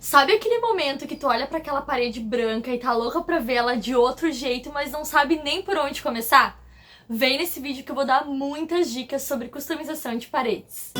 Sabe aquele momento que tu olha pra aquela parede branca e tá louca pra ver ela de outro jeito, mas não sabe nem por onde começar? Vem nesse vídeo que eu vou dar muitas dicas sobre customização de paredes.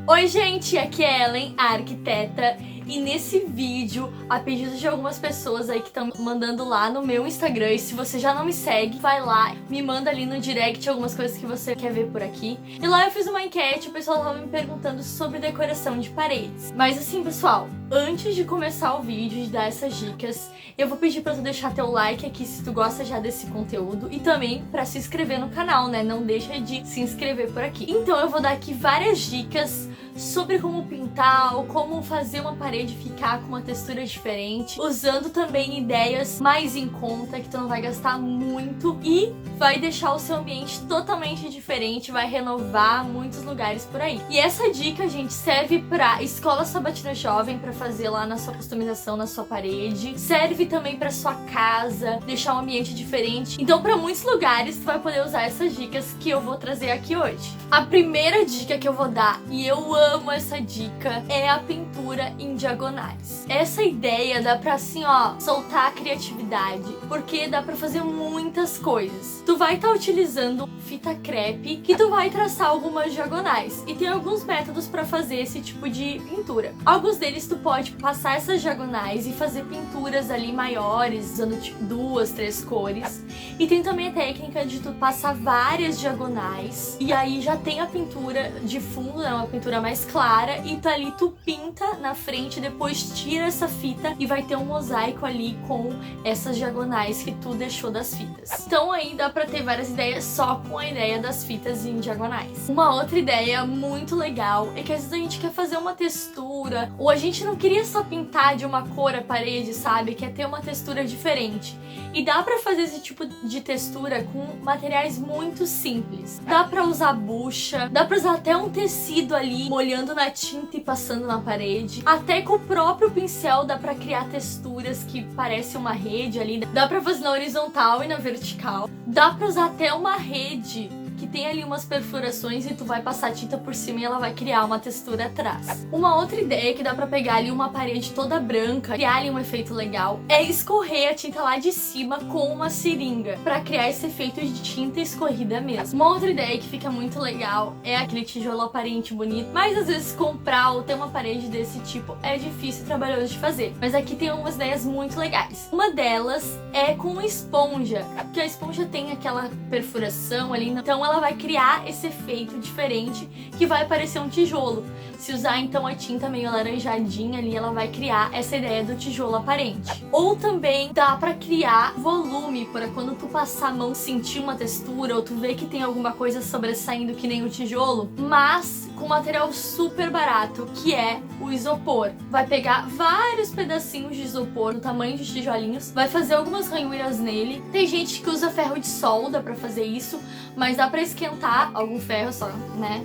Oi gente, aqui é Ellen, a arquiteta, e nesse vídeo, a pedido de algumas pessoas aí que estão mandando lá no meu Instagram, e se você já não me segue, vai lá, me manda ali no direct algumas coisas que você quer ver por aqui. E lá eu fiz uma enquete, o pessoal tava me perguntando sobre decoração de paredes. Mas assim, pessoal, antes de começar o vídeo e dar essas dicas, eu vou pedir pra tu deixar teu like aqui se tu gosta já desse conteúdo e também pra se inscrever no canal, né? Não deixa de se inscrever por aqui. Então eu vou dar aqui várias dicas sobre como pintar ou como fazer uma parede ficar com uma textura diferente, usando também ideias mais em conta, que tu não vai gastar muito e vai deixar o seu ambiente totalmente diferente, vai renovar muitos lugares por aí. E essa dica, gente, serve pra Escola Sabatina Jovem, pra fazer lá na sua customização, na sua parede, serve também pra sua casa, deixar um ambiente diferente. Então pra muitos lugares tu vai poder usar essas dicas que eu vou trazer aqui hoje. A primeira dica que eu vou dar, e eu amo essa dica, é a pintura em diagonais. Essa ideia dá pra, assim, ó, soltar a criatividade, porque dá pra fazer muitas coisas. Tu vai estar utilizando fita crepe, que tu vai traçar algumas diagonais, e tem alguns métodos pra fazer esse tipo de pintura. Alguns deles tu pode passar essas diagonais e fazer pinturas ali maiores, usando tipo 2, 3 cores. E tem também a técnica de tu passar várias diagonais, e aí já tem a pintura de fundo, né, uma pintura mais clara, e tá ali, tu pinta na frente, depois tira essa fita e vai ter um mosaico ali com essas diagonais que tu deixou das fitas. Então aí dá pra ter várias ideias só com a ideia das fitas em diagonais. Uma outra ideia muito legal é que às vezes a gente quer fazer uma textura, ou a gente não queria só pintar de uma cor a parede, sabe? Quer ter uma textura diferente. E dá pra fazer esse tipo de textura com materiais muito simples. Dá pra usar bucha, dá pra usar até um tecido ali, molhando na tinta e passando na parede. Até com o próprio pincel dá pra criar texturas que parecem uma rede ali. Dá pra fazer na horizontal e na vertical. Dá pra usar até uma rede que tem ali umas perfurações e tu vai passar tinta por cima e ela vai criar uma textura atrás. Uma outra ideia que dá pra pegar ali uma parede toda branca, criar ali um efeito legal, é escorrer a tinta lá de cima com uma seringa, pra criar esse efeito de tinta escorrida mesmo. Uma outra ideia que fica muito legal é aquele tijolo aparente bonito, mas às vezes comprar ou ter uma parede desse tipo é difícil e trabalhoso de fazer. Mas aqui tem umas ideias muito legais. Uma delas é com esponja, porque a esponja tem aquela perfuração ali, então ela vai criar esse efeito diferente que vai parecer um tijolo. Se usar então a tinta meio alaranjadinha ali, ela vai criar essa ideia do tijolo aparente. Ou também dá pra criar volume, para quando tu passar a mão sentir uma textura, ou tu vê que tem alguma coisa sobressaindo que nem o tijolo, mas com material super barato, que é o isopor. Vai pegar vários pedacinhos de isopor no tamanho de tijolinhos, vai fazer algumas ranhuras nele. Tem gente que usa ferro de solda pra fazer isso, mas dá pra esquentar algum ferro só, né?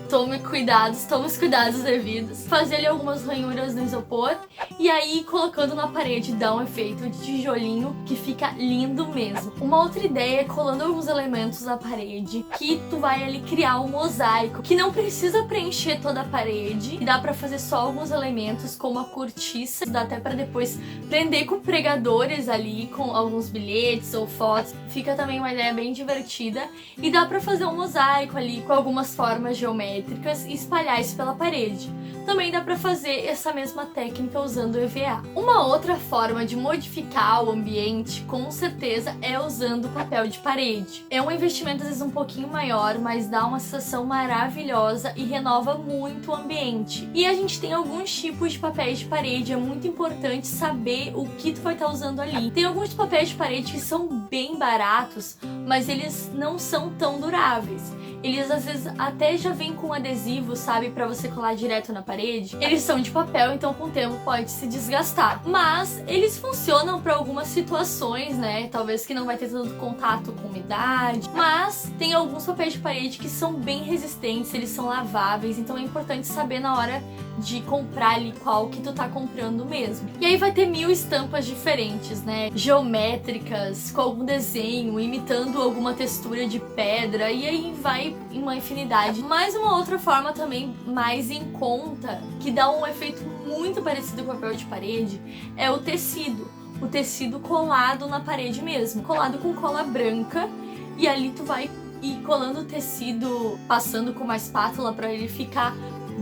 Tome os cuidados devidos. Fazer ali algumas ranhuras no isopor e aí colocando na parede dá um efeito de tijolinho que fica lindo mesmo. Uma outra ideia é colando alguns elementos na parede que tu vai ali criar um mosaico que não precisa preencher toda a parede, e dá pra fazer só alguns elementos como a cortiça, dá até pra depois prender com pregadores ali com alguns bilhetes ou fotos. Fica também uma ideia bem divertida e dá pra fazer um mosaico ali com algumas formas geométricas e espalhar isso pela parede. Também dá pra fazer essa mesma técnica usando EVA. Uma outra forma de modificar o ambiente, com certeza, é usando papel de parede. É um investimento às vezes um pouquinho maior, mas dá uma sensação maravilhosa e renova muito o ambiente. E a gente tem alguns tipos de papéis de parede, é muito importante saber o que tu vai estar usando ali. Tem alguns papéis de parede que são bem baratos, mas eles não são tão duráveis. Eles às vezes até já vêm com adesivo, sabe, pra você colar direto na parede. Eles são de papel, então com o tempo pode se desgastar. Mas eles funcionam pra algumas situações, né? Talvez que não vai ter tanto contato com umidade. Mas tem alguns papéis de parede que são bem resistentes, eles são laváveis, então é importante saber na hora de comprar ali qual que tu tá comprando mesmo. E aí vai ter 1000 estampas diferentes, né? Geométricas, com algum desenho, imitando criando alguma textura de pedra, e aí vai em uma infinidade. Mas uma outra forma também mais em conta, que dá um efeito muito parecido com o papel de parede, é o tecido. O tecido colado na parede mesmo, colado com cola branca, e ali tu vai ir colando o tecido, passando com uma espátula para ele ficar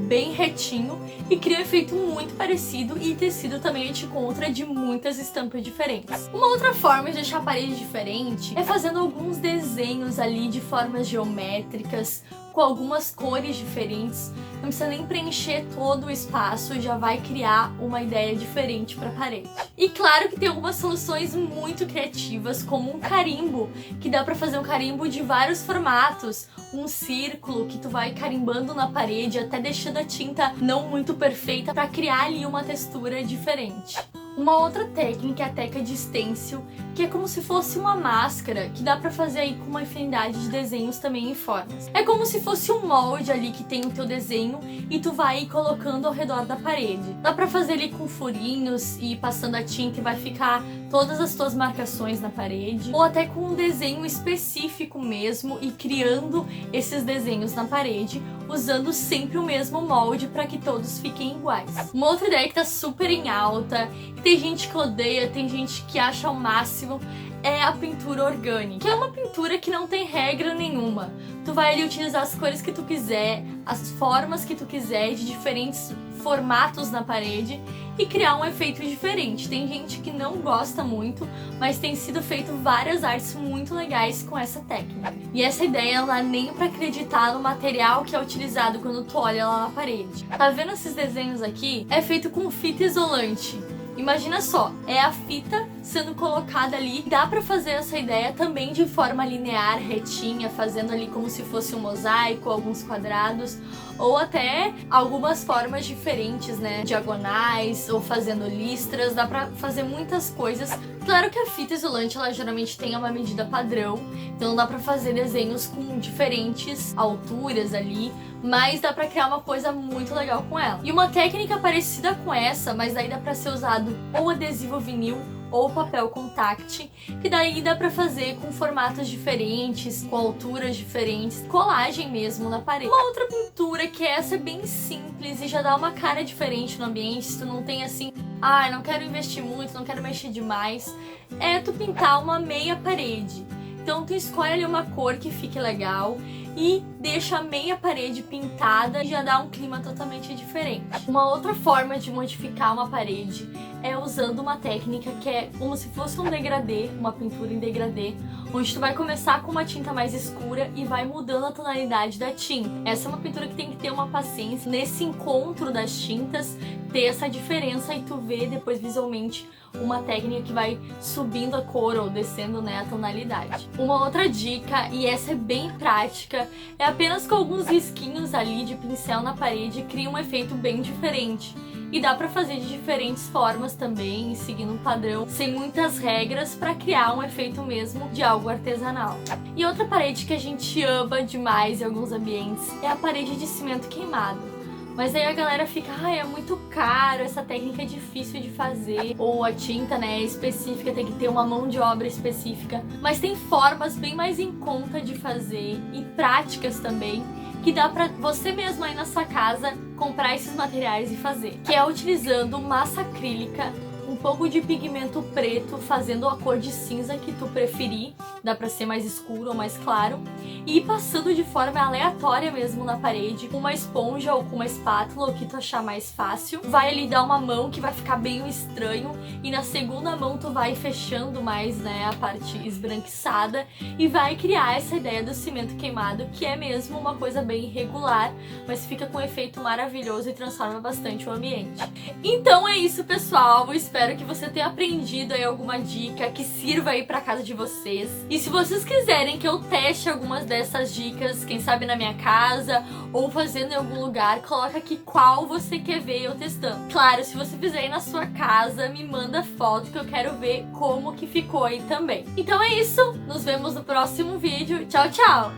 bem retinho e cria um efeito muito parecido. E tecido também a gente encontra de muitas estampas diferentes. Uma outra forma de deixar a parede diferente é fazendo alguns desenhos ali de formas geométricas, com algumas cores diferentes. Não precisa nem preencher todo o espaço, já vai criar uma ideia diferente para a parede. E claro que tem algumas soluções muito criativas, como um carimbo, que dá para fazer um carimbo de vários formatos, um círculo que tu vai carimbando na parede até deixando a tinta não muito perfeita para criar ali uma textura diferente. Uma outra técnica é a técnica de stencil, que é como se fosse uma máscara, que dá pra fazer aí com uma infinidade de desenhos também em formas. É como se fosse um molde ali que tem o teu desenho e tu vai colocando ao redor da parede. Dá pra fazer ali com furinhos e passando a tinta e vai ficar todas as tuas marcações na parede. Ou até com um desenho específico mesmo e criando esses desenhos na parede, usando sempre o mesmo molde para que todos fiquem iguais. Uma outra ideia que tá super em alta, que tem gente que odeia, tem gente que acha o máximo, é a pintura orgânica, que é uma pintura que não tem regra nenhuma. Tu vai ali utilizar as cores que tu quiser, as formas que tu quiser, de diferentes formatos na parede e criar um efeito diferente. Tem gente que não gosta muito, mas tem sido feito várias artes muito legais com essa técnica. E essa ideia não dá nem pra acreditar no material que é utilizado quando tu olha lá na parede. Tá vendo esses desenhos aqui? É feito com fita isolante. Imagina só, é a fita sendo colocada ali. Dá pra fazer essa ideia também de forma linear, retinha, fazendo ali como se fosse um mosaico, alguns quadrados, ou até algumas formas diferentes, né? Diagonais, ou fazendo listras, dá pra fazer muitas coisas. Claro que a fita isolante, ela geralmente tem uma medida padrão, então dá pra fazer desenhos com diferentes alturas ali, mas dá pra criar uma coisa muito legal com ela. E uma técnica parecida com essa, mas daí dá pra ser usado ou adesivo vinil ou papel contact, que daí dá pra fazer com formatos diferentes, com alturas diferentes, colagem mesmo na parede. Uma outra pintura, que essa é bem simples e já dá uma cara diferente no ambiente, se tu não tem assim, não quero investir muito, não quero mexer demais, é tu pintar uma meia parede. Então tu escolhe ali uma cor que fique legal e deixa a meia parede pintada e já dá um clima totalmente diferente. Uma outra forma de modificar uma parede é usando uma técnica que é como se fosse um degradê, uma pintura em degradê, onde tu vai começar com uma tinta mais escura e vai mudando a tonalidade da tinta. Essa é uma pintura que tem que ter uma paciência nesse encontro das tintas, ter essa diferença e tu vê depois visualmente uma técnica que vai subindo a cor ou descendo, né, a tonalidade. Uma outra dica, e essa é bem prática, é apenas com alguns risquinhos ali de pincel na parede cria um efeito bem diferente. E dá pra fazer de diferentes formas também, seguindo um padrão, sem muitas regras, pra criar um efeito mesmo de algo artesanal. E outra parede que a gente ama demais em alguns ambientes é a parede de cimento queimado. Mas aí a galera fica, é muito caro, essa técnica é difícil de fazer, ou a tinta, né, é específica, tem que ter uma mão de obra específica. Mas tem formas bem mais em conta de fazer e práticas também, que dá pra você mesmo aí na sua casa comprar esses materiais e fazer. Que é utilizando massa acrílica, um pouco de pigmento preto, fazendo a cor de cinza que tu preferir, dá pra ser mais escuro ou mais claro, e ir passando de forma aleatória mesmo na parede, com uma esponja ou com uma espátula, o que tu achar mais fácil. Vai ali dar uma mão que vai ficar bem estranho, e na segunda mão tu vai fechando mais, né, a parte esbranquiçada, e vai criar essa ideia do cimento queimado, que é mesmo uma coisa bem irregular, mas fica com um efeito maravilhoso e transforma bastante o ambiente. Então é isso, pessoal, espero que você tenha aprendido aí alguma dica que sirva aí pra casa de vocês. E se vocês quiserem que eu teste algumas dessas dicas, quem sabe na minha casa ou fazendo em algum lugar, coloca aqui qual você quer ver eu testando. Claro, se você fizer aí na sua casa, me manda foto que eu quero ver como que ficou aí também. Então é isso, nos vemos no próximo vídeo. Tchau, tchau!